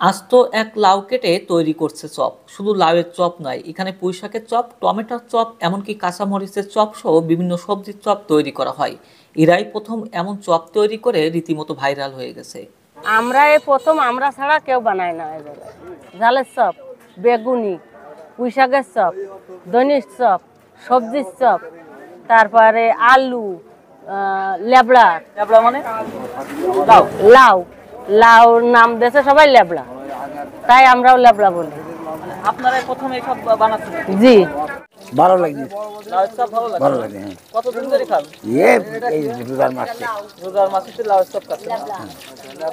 আস্ত এক লাউ কেটে তৈরি করছে চপ। শুধু লাউয়ের চপ নয়, এখানে পুঁইশাকের চপ, টমেটোর চপ, এমনকি কাঁচামরিচের চপ সহ বিভিন্ন সবজির চপ তৈরি করা হয়। এরাই প্রথম এমন চপ তৈরি করে রীতিমতো ভাইরাল হয়ে গেছে। আমরা এই প্রথম, আমরা ছাড়া কেউ বানায় না। এই জায়গায় ঝালের চপ, বেগুনি, পুঁইশাকের চপ, দইনির চপ, সবজির চপ, তারপরে আলু, লেবড়া। লেবড়া মানে লাউ। লাউ, লাউর নাম দিয়েছে সবাই লেবড়া, তাই আমরাও লেবড়া বলি। আপনারাই প্রথম এইসব বানাচ্ছেন? জি। ভালো লাগে, লাউয়ের চপ ভালো লাগে? ভালো লাগে। হ্যাঁ, কতদিন ধরে খান? এই রোজার মাসে। রোজার মাসে লাউয়ের চপ খাচ্ছেন?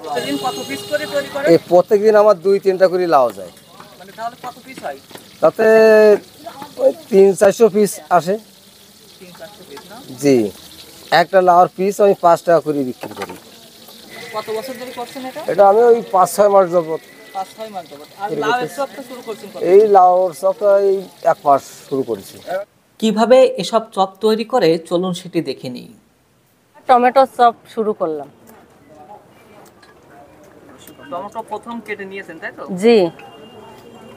প্রতিদিন কত পিস করে তৈরি করেন? এই প্রত্যেকদিন আমার 2-3টা করে লাউ যায়। মানে তাহলে কত পিস হয়? তাতে ওই 300-400 পিস আসে। 300-400 পিস না? জি, একটা লাউর পিস আমি 5 টাকা করে বিক্রি করি। কত বছর ধরে করছেন এটা? এটা আমি ওই 5-6 মাস যাবত 5-6 মাস যাবত। আর লাউয়ের চপটা শুরু করছেন কবে? এই লাউর চপটা এই 1 মাস শুরু করেছি। কিভাবে এসব চপ তৈরি করে চলুন সেটি দেখে নিই। টমেটোর চপ শুরু করলাম। টমেটো প্রথম কেটে নিয়েছেন তাই তো? জি।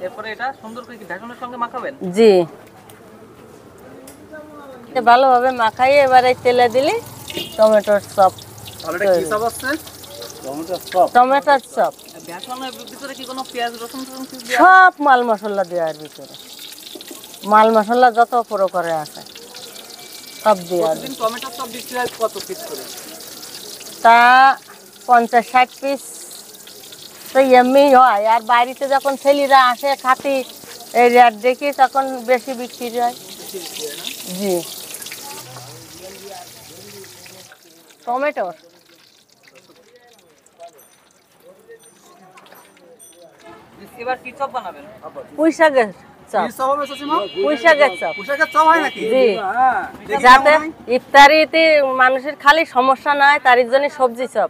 এরপরে এটা সুন্দর করে কি বেসনের সঙ্গে মাখাবেন? জি, ভালোভাবে মাখাইয়ে এবারে তেলে দিলি টমেটোর চপ। তাহলে এটা কি চপ আছে? টমেটোর চপ বেসনের ভিতরে কি কোনো পেঁয়াজ রসুন কিছু দেয়া? সব মাল মশলা দেওয়ার ভিতরে, মাল মশলা যত প্রকারে আছে সব দেওয়া। প্রতিদিন টমেটোর চপ বিক্রি হয় কত পিস করে? তা 50-60 পিস তো এমনি হয়, আর বাড়িতে যখন ছেলেরা আসে খাতি এই রেট দেখি তখন বেশি বিক্রি হয়। জি। টমেটোর এবার কি চপ বানাবেন? পুঁইশাকের চপ। পুঁইশাকের চপ। জি, যাতে ইফতারিতে মানুষের খালি সমস্যা না হয় তার জন্য সবজি চপ।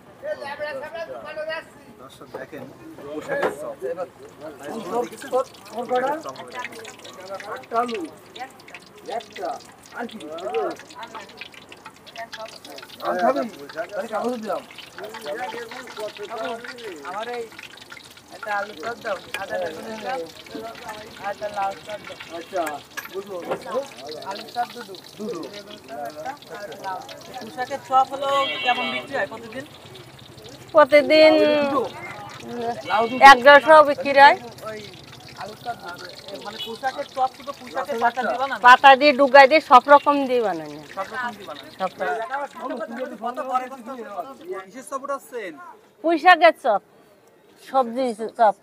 আমার এই একটা আলু চপ দাও, আদা রসুনের চপ, আর একটা লাউ চপ দাও। আচ্ছা, বুঝলো। আলু চপ দুটো। পুঁইশাকের চপ হলো কেমন বিক্রি হয় প্রতিদিন? প্রতিদিন 1-150 বিক্রি হয়। ওই আলু চপ মানে পুঁইশাকের চপ শুধু পুঁইশাকের পাতা দিবা না? পাতা দিয়ে ডুগাই দিয়ে সব রকম দিয়ে বানাই। সব রকম দিবা না? সব কিসের চপ উঠাচ্ছেন? পুঁইশাকের চপ, সবজি চপ।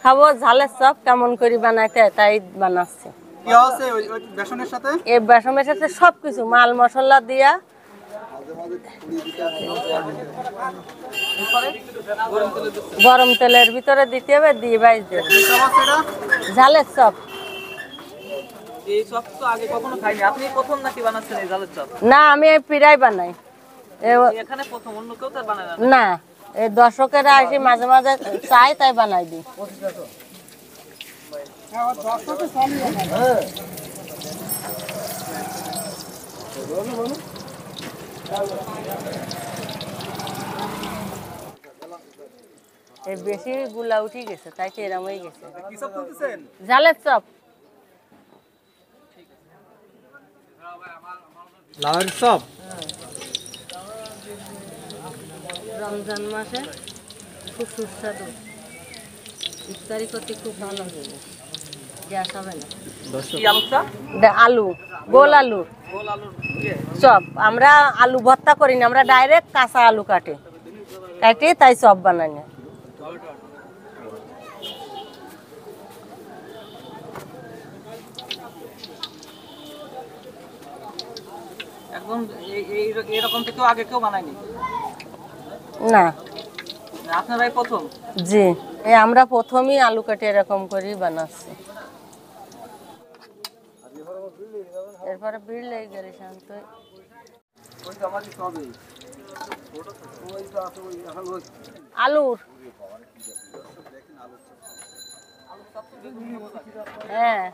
খাবো ঝালের চপ কেমন করে বানাইতে হয় তাই বানাচ্ছি। কি আছে ওই বেসনের সাথে? এই বেসনের সাথে সবকিছু মাল মশলা দিয়া গরম তেলের ভিতরে দিতে হবে, দিয়ে বাইজ দেবে। ঝালের চপ। এই চপ তো আগে কখনো খাইনি, আপনি প্রথম নাকি বানাচ্ছেন এই ঝালের চপ? না, আমি প্রায় বানাই। এখানে প্রথম, অন্য কেউ তো বানায় না? না, এই দর্শকেরা আসি মাঝে মাঝে চাই তাই বানাই দিই। এই বেশি গুলা উঠে গেছে তাই তো এরম হয়ে গেছে। কি চপ বলতেছেন? ঝালের চপ। লাউয়ের চপ রমজান মাসে খুব সুস্বাদু, ইফতারি করতে খুব ভালো হবে, গ্যাস হবে না। কি আলু চপ? আলু, গোল আলু গোল আলুর ইয়ে। চপ। আমরা আলু ভর্তা করি না, আমরা ডাইরেক্ট কাঁচা আলু কাটি তাই চপ বানাই না। একদম এরকম তো কেউ আগে কেউ বানায়নি? না। আপনারাই প্রথম? জি, এই আমরা প্রথমই আলু কাটি এরকম করেই বানাচ্ছি। এরপরে ভিড় লেগে গেলে শান্ত। আলুর হ্যাঁ